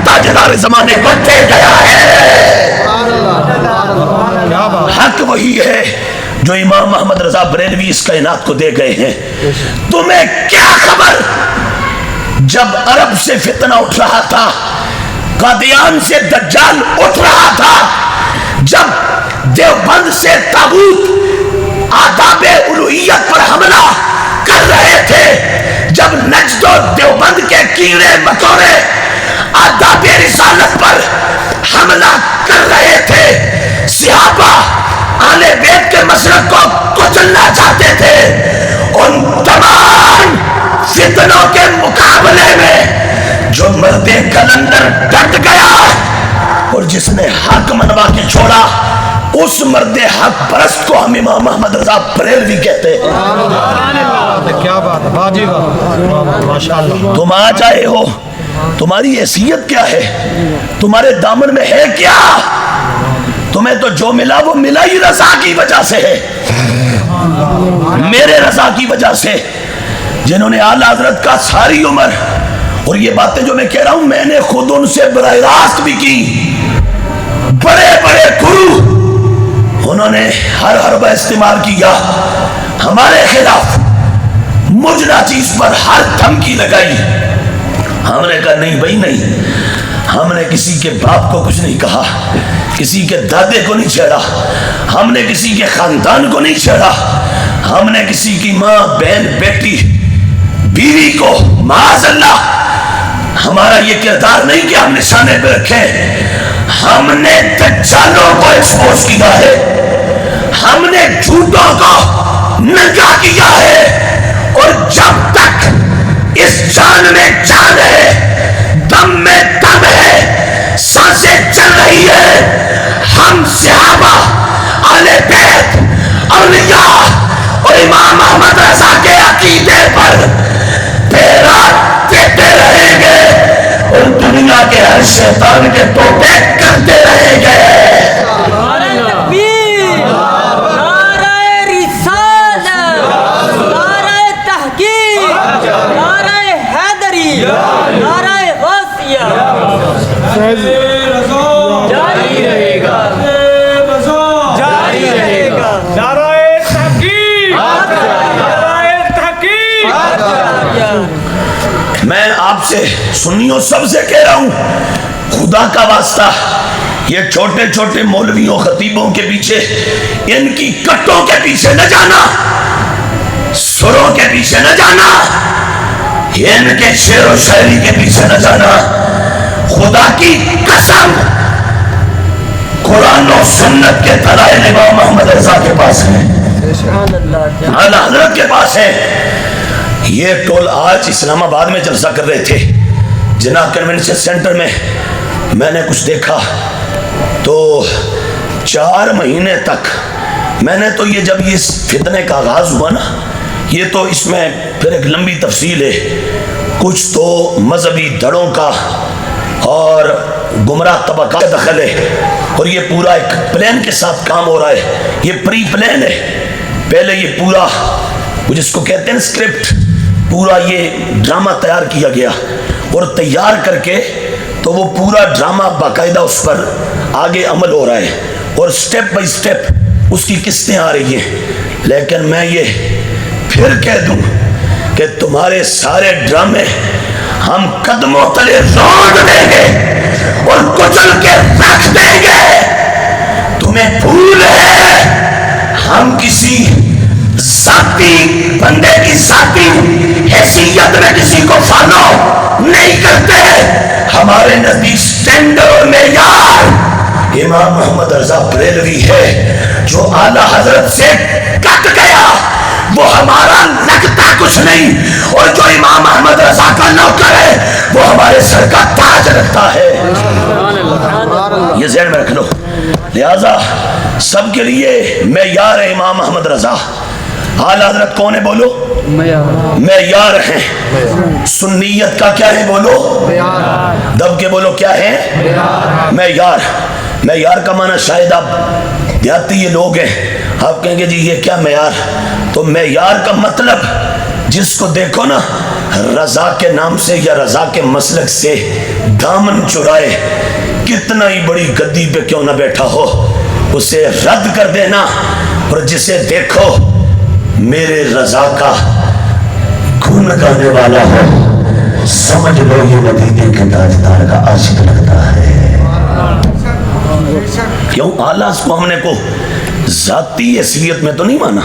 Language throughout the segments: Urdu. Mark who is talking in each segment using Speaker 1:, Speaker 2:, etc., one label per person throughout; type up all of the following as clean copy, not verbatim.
Speaker 1: تاجدار زمانے کو دے گیا ہے۔ حق وہی ہے جو امام محمد رضا بریلوی اس کائنات کو دے گئے ہیں۔ تمہیں کیا خبر جب عرب سے فتنہ اٹھ رہا تھا، قادیان سے دجال اٹھ رہا تھا، جب دیوبند سے طاغوت آداب الوہیت پر حملہ کر رہے تھے، جب نجد و دیوبند کے کیڑے مکوڑے آداب رسالت پر حملہ کر رہے تھے، صحابہ اہل بیت کے مسلک کو کچلنا چاہتے تھے، ان تمام فتنوں کے مقابلے میں جو مرد کلندر ڈٹ گیا اور جس نے حق منوا کے چھوڑا، اس مرد حق پرست کو ہم امام محمد رضا بریلوی کہتے ہیں۔
Speaker 2: کیا بات ہے باجی، ماشاءاللہ۔
Speaker 1: تم آ جائے ہو، تمہاری حیثیت کیا ہے؟ تمہارے دامن میں ہے کیا؟ تمہیں تو جو ملا وہ ملا ہی رضا کی وجہ سے ہے، میرے رضا کی وجہ سے، جنہوں نے اعلیٰ حضرت کا ساری عمر، اور یہ باتیں جو میں کہہ رہا ہوں میں نے خود ان سے براہ راست بھی کی، بڑے بڑے گرو، انہوں نے ہر حربہ استعمال کیا ہمارے خلاف، مجھنا چیز پر ہر دھمکی لگائی۔ ہم نے کہا نہیں بھائی نہیں، ہم نے کسی کے باپ کو کچھ نہیں کہا، کسی کے دادے کو نہیں چھیڑا، ہم نے کسی کے خاندان کو نہیں چھیڑا، ہم نے کسی کی ماں بہن بیٹی بیوی کو، معاذ اللہ، ہمارا یہ کردار نہیں کہ ہم نشانے پہ رکھیں، ہم نے دجالوں کو ایکسپوز کیا ہے، ہم نے جھوٹوں کو ننگا کیا ہے، اور جب تک اس جان میں جان ہے، دم میں دم ہے، سانسیں چل رہی ہے، ہم صحابہ، اہل بیت، اولیاء اور امام احمد رضا کے عقیدے پر پیرات دیتے رہیں گے، اور دنیا کے ہر شیطان کے توبے کرتے رہیں گے۔
Speaker 3: جاری رہے گا، جاری رہے گا، نعرہ تحقیق، نعرہ تحقیق۔
Speaker 1: میں آپ سے سنیوں سب سے کہہ رہا ہوں، خدا کا واسطہ یہ چھوٹے چھوٹے مولویوں خطیبوں کے پیچھے، ان کی کٹوں کے پیچھے نہ جانا، سروں کے پیچھے نہ جانا، ان کے شعر و شاعری کے پیچھے نہ جانا۔ خدا کی قسم، قرآن و سنت کے دلائل امام محمد رضا کے پاس ہیں، اعلیٰ حضرت کے پاس ہیں۔ یہ ٹول آج اسلام آباد میں جلسہ کر رہے تھے، جناح کنونشن سینٹر میں نے کچھ دیکھا تو 4 مہینے تک میں نے تو یہ جب یہ فتنے کا آغاز ہوا نا، یہ تو اس میں پھر ایک لمبی تفصیل ہے، کچھ تو مذہبی دھڑوں کا اور گمراہ طبقات کا دخل ہے، اور یہ پورا ایک پلان کے ساتھ کام ہو رہا ہے، یہ پری پلان ہے، پہلے یہ پورا جس کو کہتے ہیں اسکرپٹ، پورا یہ ڈرامہ تیار کیا گیا، اور تیار کر کے تو وہ پورا ڈرامہ باقاعدہ اس پر آگے عمل ہو رہا ہے، اور سٹیپ بائی سٹیپ اس کی قسطیں آ رہی ہیں۔ لیکن میں یہ پھر کہہ دوں کہ تمہارے سارے ڈرامے ہم قدموں تلے روڑ دیں گے اور کچل کے رکھ دیں گے۔ تمہیں بھول ہے ہم کسی ذاتی بندے کی ذاتی حیثیت میں کسی کو فالو نہیں کرتے، ہمارے نزدیک سٹینڈرڈ اور معیار امام محمد رضا بریلوی ہے، جو اعلیٰ حضرت سے کٹ گیا وہ ہمارا لگتا کچھ نہیں، اور جو امام محمد رضا کا نوکر ہے وہ ہمارے سر کا تاج رکھتا ہے۔ یہ ذہن میں رکھ لو، لہذا سب کے لیے معیار ہے امام محمد رضا۔ اعلیٰ حضرت کون ہے بولو؟ معیار ہیں۔ سنیت کا کیا ہے بولو؟ دب کے بولو کیا ہے؟ معیار۔ معیار کا معنی شاید آپ دیہاتی یہ لوگ ہیں، آپ کہیں گے جی یہ کیا معیار؟ تو معیار کا مطلب جس کو دیکھو نا رضا کے نام سے یا رضا کے مسلک سے دامن چرائے، کتنا ہی بڑی گدی پہ کیوں نہ بیٹھا ہو، اسے رد کر دینا، اور جسے دیکھو میرے رضا کا گن گانے والا ہو، سمجھ لو یہ مدینے کے تاجدار کا عاشق لگتا ہے۔ کیوں؟ اعلیٰ کو ہم نے کو ذاتی حیثیت میں تو نہیں مانا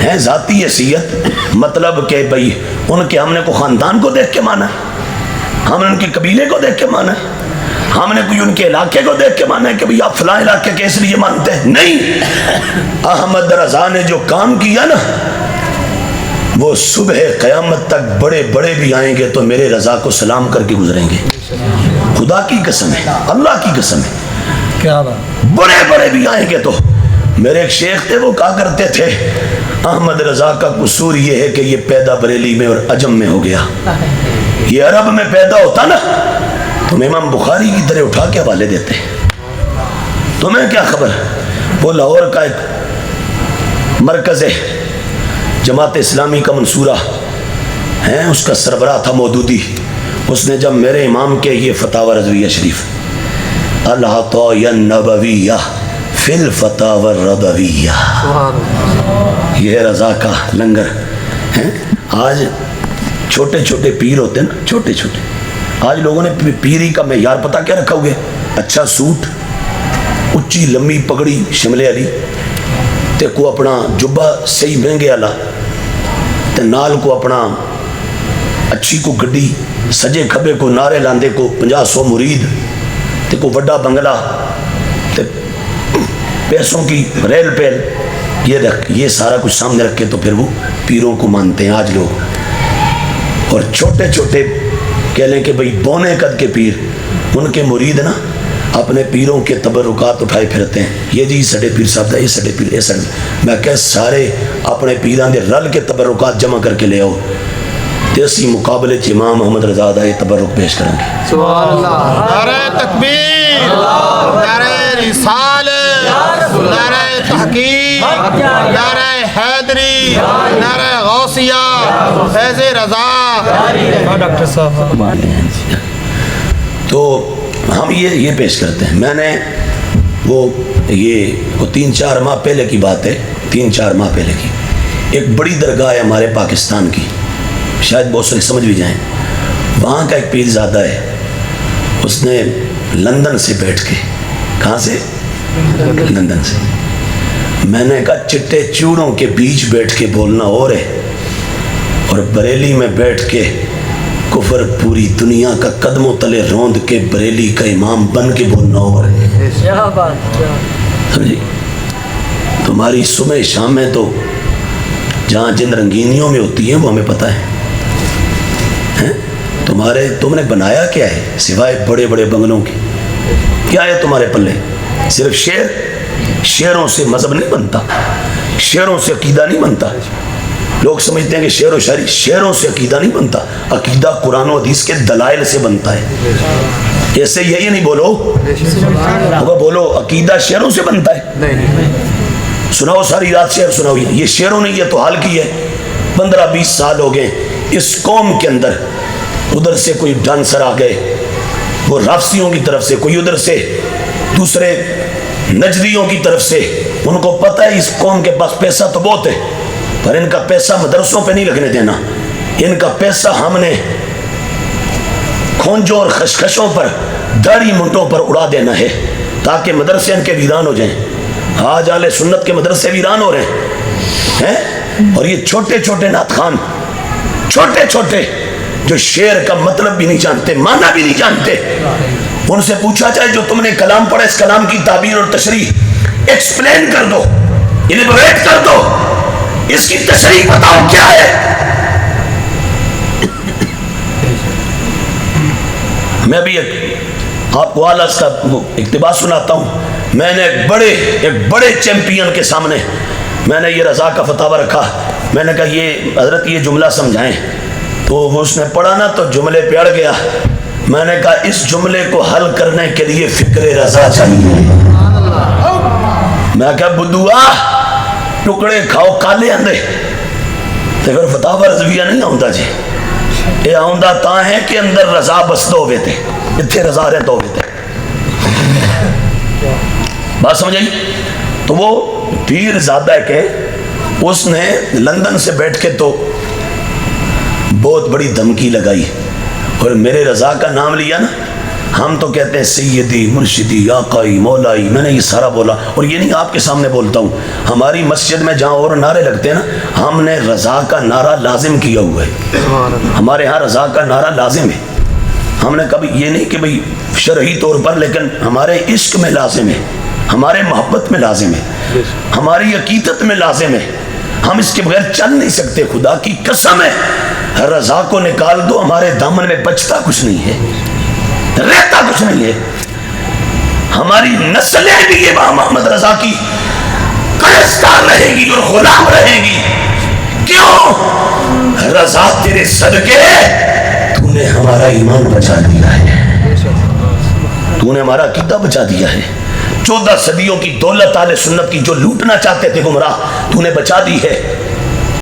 Speaker 1: ہے، ذاتی حیثیت مطلب کہ بھئی ان کے ہم نے کو خاندان کو دیکھ کے مانا ہے، ہم نے ان کے قبیلے کو دیکھ کے مانا ہے، ہم نے کوئی ان کے علاقے کو دیکھ کے مانا ہے کہ بھئی آپ فلاں علاقے کے اس لیے مانتے ہیں، نہیں۔ احمد رضا نے جو کام کیا نا، وہ صبح قیامت تک بڑے بڑے بھی آئیں گے تو میرے رضا کو سلام کر کے گزریں گے، خدا کی قسم ہے، اللہ کی قسم ہے،
Speaker 2: کیا بات،
Speaker 1: بڑے بڑے بھی آئیں گے تو۔ میرے ایک شیخ تھے، وہ کہا کرتے تھے احمد رضا کا قصور یہ ہے کہ یہ پیدا بریلی میں اور عجم میں ہو گیا، یہ عرب میں پیدا ہوتا نا تو امام بخاری کی طرح اٹھا کے حوالے دیتے، تمہیں کیا خبر۔ وہ لاہور کا ایک مرکز ہے، جماعت اسلامی کا منصورہ ہے، اس کا سربراہ تھا مودودی، اس نے جب میرے امام کے یہ فتاوی رضویہ شریف العطایا النبویہ فی الفتاوی الرضویہ، یہ رضا کا لنگر ہے۔ آج چھوٹے چھوٹے پیر ہوتے ہیں نا، چھوٹے چھوٹے، آج لوگوں نے پیری کا معیار پتہ کیا رکھا ہوگے؟ اچھا سوٹ، اچھی لمبی پگڑی شملے والی، تے کو اپنا جبہ صحیح مہنگے والا، تے نال کو اپنا اچھی کو گڈی، سجے کھبے کو نعرے لاندے کو 50-100 مرید، تے کو وڈا بنگلہ، تے پیسوں کی ریل پیل، یہ سارا کچھ سامنے رکھ کے تو پھر وہ پیروں کو مانتے ہیں آج لوگ۔ اور چھوٹے چھوٹے کہہ لیں کہ بھئی بونے قد کے پیر، ان کے مرید نا اپنے پیروں کے تبرکات اٹھائے پھرتے ہیں، یہ جی سڑے پیر صاحب دا، یہ سڑے پیر، یہ سڑے، میں کہ سارے اپنے پیران دے رل کے تبرکات جمع کر کے لے آؤ، تیسی مقابلے چ امام محمد رضا دا یہ تبرک پیش کریں گے۔
Speaker 2: سبحان اللہ، نعرہ تکبیر، نعرہ رسالت، نعرہ تحقیق، نعرہ حیدری، نعرہ غوثیہ، فیض رضا۔ ڈاکٹر صاحب
Speaker 1: تو ہم یہ پیش کرتے ہیں، میں نے وہ 3-4 ماہ پہلے کی بات ہے، 3-4 ماہ پہلے کی، ایک بڑی درگاہ ہے ہمارے پاکستان کی، شاید بہت سے سمجھ بھی جائیں، وہاں کا ایک پیر زادہ ہے، اس نے لندن سے بیٹھ کے، کہاں سے؟ لندن سے، میں نے کہا چٹے چوڑوں کے بیچ بیٹھ کے بولنا اور ہے، اور بریلی میں بیٹھ کے کفر پوری دنیا کا قدموں تلے روند کے بریلی کا امام بن کے بولنا اور ہے، سمجھے؟ تمہاری صبح شام میں تو جہاں جن رنگینیوں میں ہوتی ہیں وہ ہمیں پتہ ہے، تم نے بنایا کیا ہے سوائے بڑے بڑے بنگلوں کے؟ کیا ہے تمہارے پلے؟ صرف شعروں سے مذہب نہیں بنتا، شعروں سے عقیدہ نہیں بنتا۔ لوگ سمجھتے ہیں کہ شعر و شاعری، شعروں سے عقیدہ نہیں بنتا، عقیدہ قرآن و حدیث کے دلائل سے بنتا ہے۔ ایسے یہی نہیں بولو، بولو عقیدہ شعروں سے بنتا ہے، سناؤ ساری رات شعر سناؤ، یہ شعروں نے یہ تو حال کی ہے۔ 15-20 سال ہو گئے اس قوم کے اندر، ادھر سے کوئی ڈانسر آ گئے، وہ رافسیوں کی طرف سے، کوئی ادھر سے دوسرے نجدیوں کی طرف سے، ان کو پتہ ہے اس قوم کے پاس پیسہ تو بہت ہے، پر ان کا پیسہ مدرسوں پہ نہیں لگنے دینا، ان کا پیسہ ہم نے کھونجوں اور خشخشوں پر، داڑھی منٹوں پر اڑا دینا ہے تاکہ مدرسے ان کے ویران ہو جائیں۔ آج اہل سنت کے مدرسے ویران ہو رہے ہیں، اور یہ چھوٹے چھوٹے نعت خوان، چھوٹے چھوٹے جو شعر کا مطلب بھی نہیں جانتے، معنی بھی نہیں جانتے، ان سے پوچھا جائے جو تم نے کلام پڑھا اس کلام کی تعبیر اور تشریح ایکسپلین کر دو، الیبوریٹ کر دو، اس کی تشریح بتاؤ کیا ہے۔ میں بھی آپ کو اعلیٰ کا اقتباس سناتا ہوں۔ میں نے ایک بڑے چیمپئن کے سامنے میں نے یہ رضا کا فتاوی رکھا، میں نے کہا یہ حضرت یہ جملہ سمجھائیں، تو وہ اس نے پڑھا نا تو جملے پہ اڑ گیا۔ میں نے کہا اس جملے کو حل کرنے کے لیے فکر رضا چاہیے۔ میں کہا بدعا ٹکڑے کھاؤ کالے اندے تو پھر فتاوی رضویہ نہیں آتا جی، یہ آؤندہ تا ہے کہ اندر رضا بسدو ہوئے تھے، اتھے رضا رہتا ہوئے تھے. بات سمجھ آئی؟ تو وہ پیر زادہ ہے کہ اس نے لندن سے بیٹھ کے تو بہت بڑی دھمکی لگائی اور میرے رضا کا نام لیا نا. ہم تو کہتے ہیں سیدی مرشدی آقائی مولائی، میں نے یہ سارا بولا اور یہ نہیں آپ کے سامنے بولتا ہوں. ہماری مسجد میں جہاں اور نعرے لگتے ہیں نا، ہم نے رضا کا نعرہ لازم کیا ہوا ہے. ہمارے ہاں رضا کا نعرہ لازم ہے. ہم نے کبھی یہ نہیں کہ بھئی شرعی طور پر، لیکن ہمارے عشق میں لازم ہے، ہمارے محبت میں لازم ہے، ہماری عقیدت میں لازم ہے. ہم اس کے بغیر چل نہیں سکتے. خدا کی قسم ہے، رضا کو نکال دو ہمارے دامن میں بچتا کچھ نہیں ہے، رہتا کچھ نہیں ہے. ہماری نسلیں بھی یہ محمد رضا کی قرضدار رہے گی اور غلام رہے گی. کیوں؟ رضا تیرے صدقے تو نے ہمارا ایمان بچا دیا ہے، تو نے ہمارا عقیدہ بچا دیا ہے. 14 صدیوں کی دولت اہل سنت کی جو لوٹنا چاہتے تھے گمراہ، تو نے بچا دی ہے.